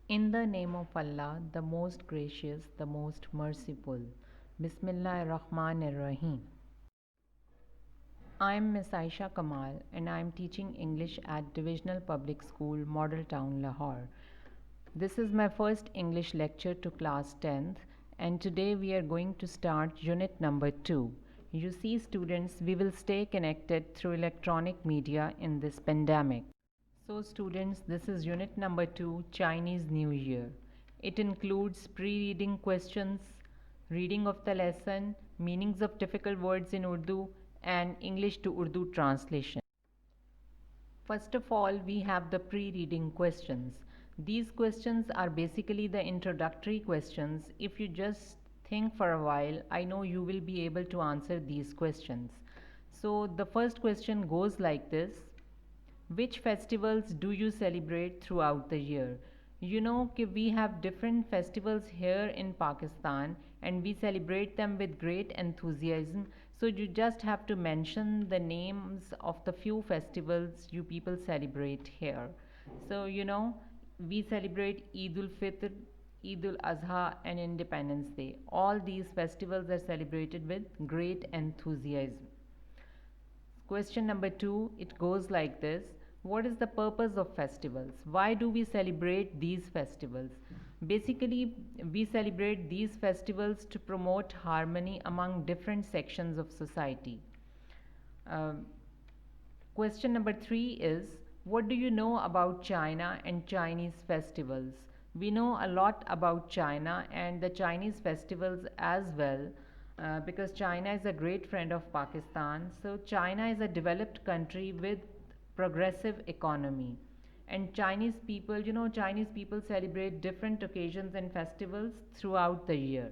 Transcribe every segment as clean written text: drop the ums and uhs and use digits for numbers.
In the name of Allah, the most gracious, the most merciful. Bismillahir Rahmanir Rahim. I am Miss Aisha Kamal and I am teaching English at Divisional Public School, Model Town, Lahore. This is my first English lecture to class 10th and today we are going to start unit number 2. You see students, we will stay connected through electronic media in this pandemic. So students, this is unit number 2, Chinese New Year. It includes pre-reading questions, reading of the lesson, meanings of difficult words in Urdu, and English to Urdu translation. First of all, we have the pre-reading questions. These questions are basically the introductory questions. If you just think for a while, I know you will be able to answer these questions. So the first question goes like this. Which festivals do you celebrate throughout the year? You know we have different festivals here in Pakistan and we celebrate them with great enthusiasm. So you just have to mention the names of the few festivals you people celebrate here. So we celebrate Eid ul Fitr, Eid ul Azha and Independence Day. All these festivals are celebrated with great enthusiasm. Question number 2, it goes like this. What is the purpose of festivals? Why do we celebrate these festivals? Basically, we celebrate these festivals to promote harmony among different sections of society. Um Question number 3 is, what do you know about China and Chinese festivals? We know a lot about China and the Chinese festivals as well, because China is a great friend of Pakistan. So China is a developed country with progressive economy. And Chinese people celebrate different occasions and festivals throughout the year.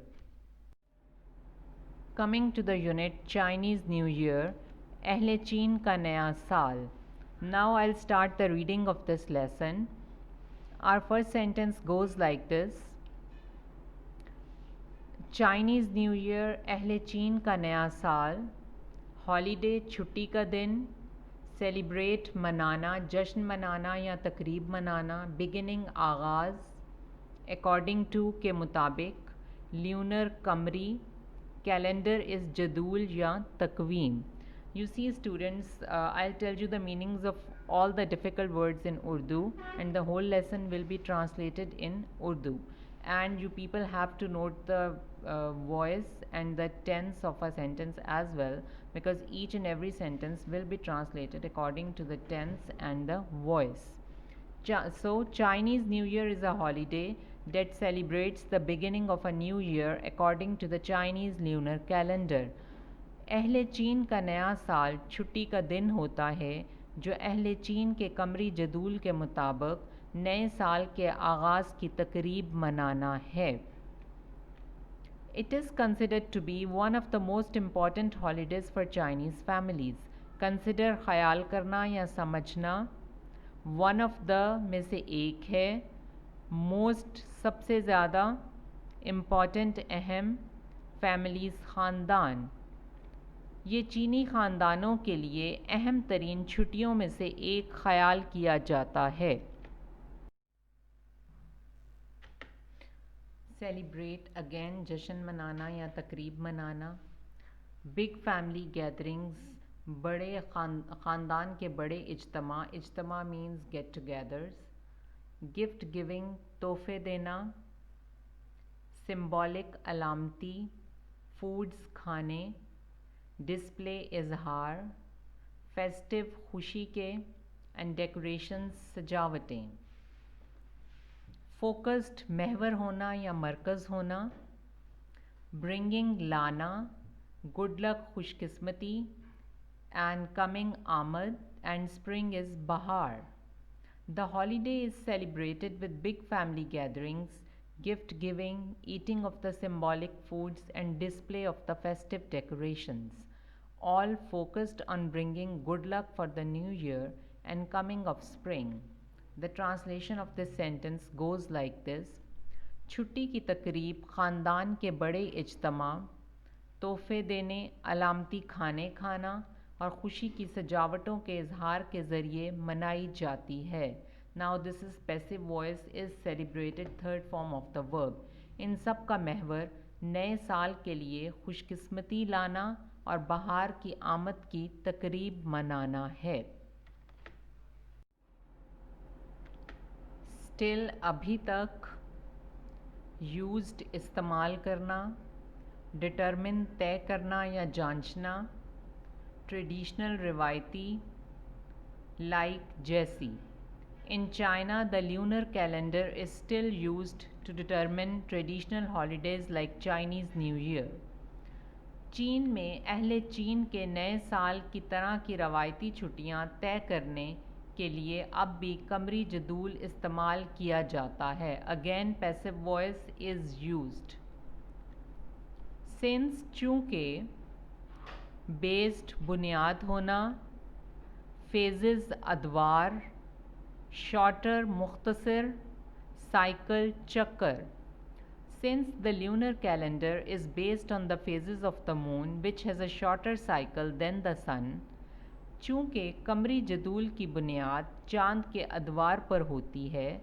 Coming to the unit Chinese New Year, Ahle Chin ka Naya Saal. Now I'll start the reading of this lesson. Our first sentence goes like this. Chinese New Year, Ahle Chin ka Naya Saal. Holiday, छुट्टी का दिन. Celebrate, मनाना, जश्न मनाना या तकरीब मनाना. Beginning, आगाज़. According to के मुताबिक. Lunar, कमरी. Calendar is जदूल या Taqweem. You see students, I'll tell you the meanings of all the difficult words in Urdu and the whole lesson will be translated in Urdu. And you people have to note the voice and the tense of a sentence as well, because each and every sentence will be translated according to the tense and the voice. So Chinese New Year is a holiday that celebrates the beginning of a new year according to the Chinese lunar calendar. अहले चीन का नया साल छुट्टी का दिन होता है जो अहले चीन के कमरी जदूल के मुताबिक नए साल के आगाज़ की तकरीब मनाना है. It is considered to be one of the most important holidays for Chinese families. Consider ख्याल करना या समझना. One of the में से एक है. Most सबसे ज़्यादा. Important अहम. Families ख़ानदान. ये चीनी ख़ानदानों के लिए अहम तरीन छुट्टियों में से एक ख्याल किया जाता है. सेलिब्रेट अगेन जश्न मनाना या तकरीब मनाना. बिग फैमिली गैदरिंग्स, बड़े ख़ानदान के बड़े इज्तमा means get togethers. Gift giving, तोहफे देना. सिंबॉलिक, अलामती. फूड्स, खाने. डिस्प्ले, इजहार. फेस्टिव, खुशी के. एंड डेकोरेशंस, सजावटें. फोकस्ड, महवर होना या मरकज़ होना. ब्रिंगिंग, लाना. गुड लक, खुशकिस्मती. एंड कमिंग, आमद. एंड स्प्रिंग इज़ बहार. The holiday is celebrated with big family gatherings, gift giving, eating of the symbolic foods and display of the festive decorations, all focused on bringing good luck for the new year and coming of spring. The translation of this sentence goes like this. छुट्टी की तकरीब ख़ानदान के बड़े इज्तमा, तोहफे देने, अलामती खाने खाना और ख़ुशी की सजावटों के इजहार के ज़रिए मनाई जाती है. Now this is passive voice is celebrated third form of the verb. इन सब का महवर नए साल के लिए खुशकिस्मती लाना और बहार की आमद की तकरीब मनाना है. स्टिल अभी तक, यूज्ड इस्तेमाल करना, डिटरमिन तय करना या जांचना, ट्रेडिशनल रिवायती, लाइक जैसी. In China, the lunar calendar is still used to determine traditional holidays like Chinese New Year. चीन में अहले चीन के नए साल की तरह की रवायती छुट्टियां तय करने के लिए अब भी कमरी जदूल इस्तेमाल किया जाता है. Again, passive voice is used. Since चूँकि, बेस्ड बुनियाद होना, फेजेस अदवार, शॉर्टर मुख्तसर, cycle चक्कर. Since the lunar calendar is based on the phases of the moon which has a shorter cycle than the sun, चूँकि कमरी जदूल की बुनियाद चाँद के अदवार पर होती है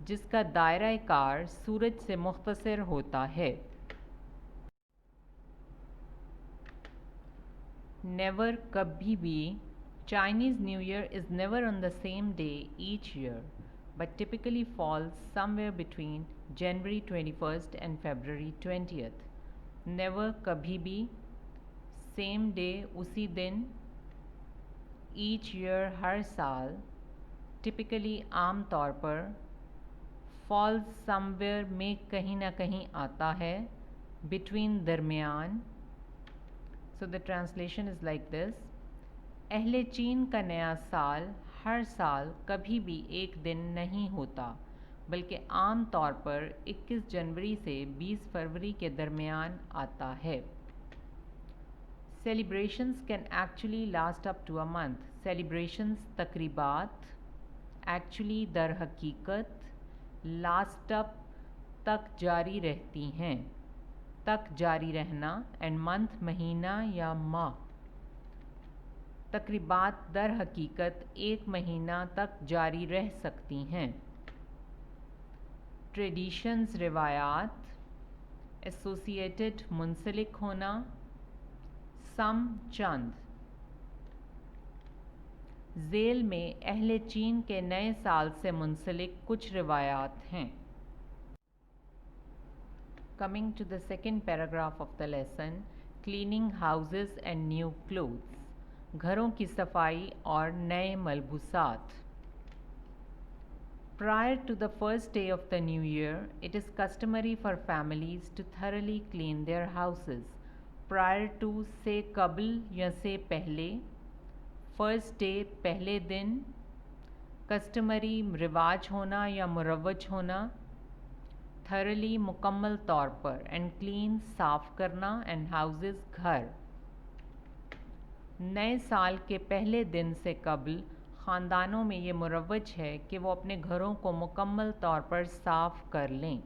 जिसका दायरा कार सूरज से मुख्तसर होता है. Never कभी भी. Chinese New Year is never on the same day each year, but typically falls somewhere between January 21st and February 20th. Never कभी भी, same day उसी दिन, each year हर साल, typically आम तौर पर, falls somewhere में कहीं ना कहीं आता है, between दरमियान. So the translation is like this. अहले चीन का नया साल हर साल कभी भी एक दिन नहीं होता बल्कि आम तौर पर 21 जनवरी से 20 फरवरी के दरमियान आता है. Celebrations can actually last up to a month. Celebrations तकरीबात, actually दर हकीकत, last up तक जारी रहती हैं, तक जारी रहना, and month महीना या माह. तकरीबात दर हकीकत एक महीना तक जारी रह सकती हैं. ट्रेडिशंस रिवायात, एसोसिएटेड मुंसलिक होना, सम चंद. झेल में अहले चीन के नए साल से मुंसलिक कुछ रिवायात हैं. Coming to the second paragraph of the lesson, cleaning houses and new clothes. घरों की सफाई और नए मलबूसात. Prior to the first day of the new year, it is customary for families to thoroughly clean their houses. Prior to से कबल या से पहले, first day पहले दिन, customary रिवाज होना या मुरवज होना, thoroughly मुकम्मल तौर पर, and clean साफ करना, and houses घर. नए साल के पहले दिन से कबल ख़ानदानों में ये मुरवज है कि वो अपने घरों को मुकम्मल तौर पर साफ़ कर लें.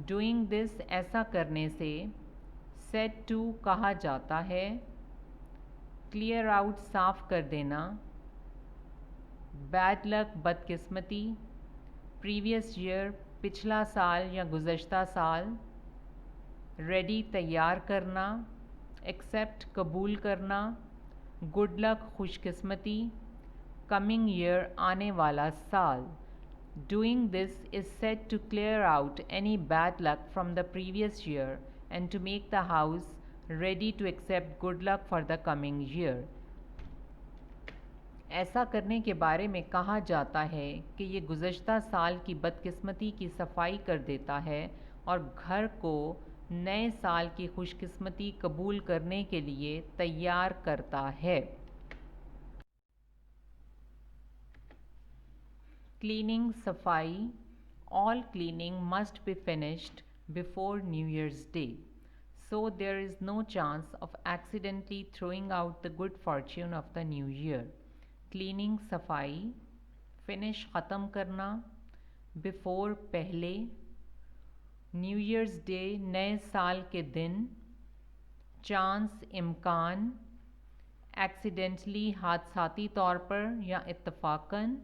डूइंग दिस ऐसा करने से, सेड टू कहा जाता है, क्लियर आउट साफ़ कर देना, बैड लक बदकिस्मती, प्रीवियस ईयर पिछला साल या गुज़श्ता साल, रेडी तैयार करना, एक्सेप्ट कबूल करना, गुड लक खुशकिस्मती, कमिंग ईयर आने वाला साल. Doing this is said to clear out any bad luck from the previous year and to make the house ready to accept good luck for the coming year. ऐसा करने के बारे में कहा जाता है कि ये गुज़श्ता साल की बदकिस्मती की सफाई कर देता है और घर को नए साल की खुशकिस्मती कबूल करने के लिए तैयार करता है. क्लीनिंग सफाई. All cleaning must be finished before new years day, so there is no chance of accidentally throwing out the good fortune of the new year. Cleaning सफाई, फिनिश ख़त्म करना, बिफोर पहले, न्यू ईयर्स डे नए साल के दिन, chance इम्कान, accidentally हादसाती तौर पर या इत्तफाकन,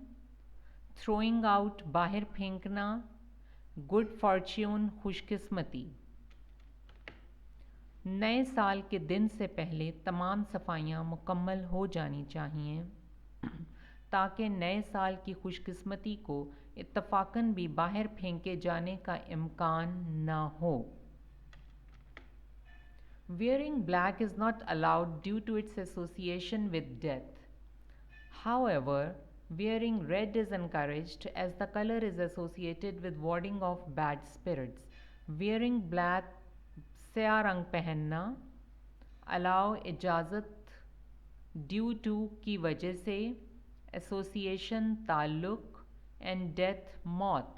throwing out बाहर फेंकना, good fortune खुशकिस्मती। नए साल के दिन से पहले तमाम सफाइयाँ मुकम्मल हो जानी चाहिए ताकि नए साल की खुशकिस्मती को इत्तफाकन भी बाहर फेंके जाने का इम्कान ना हो। Wearing black is not allowed due to its association with death. However, wearing red is encouraged as the color is associated with warding off bad spirits. Wearing black स्या रंग पहनना अलाउ इजाज़त ड्यू टू की वजह से, association ताल्लुक़, and death मौत,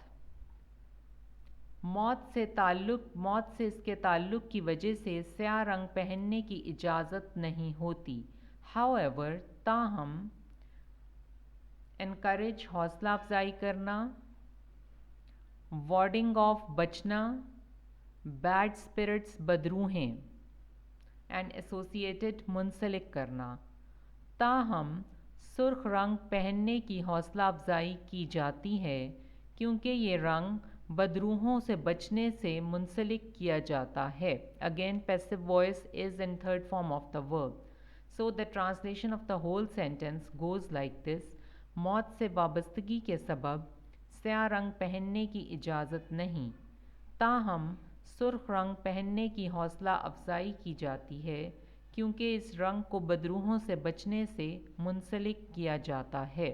मौत से इसके ताल्लुक़ की वजह से स्या रंग पहनने की इजाज़त नहीं होती। हाउएवर ताहम एनकरेज हौसला अफजाई करना, वार्डिंग ऑफ बचना, बैड स्पिरिट्स बदरूहें एंड एसोसिएटेड मुंसलिक करना। ताहम सुर्ख रंग पहनने की हौसला अफजाई की जाती है क्योंकि ये रंग बदरूहों से बचने से मुंसलिक किया जाता है। Again passive voice is in third form of the verb. So the translation of the whole sentence goes like this. मौत से वाबस्तगी के सबब स्या रंग पहनने की इजाज़त नहीं, ताहम सुर्ख रंग पहनने की हौसला अफजाई की जाती है क्योंकि इस रंग को बदरूहों से बचने से मुंसलिक किया जाता है।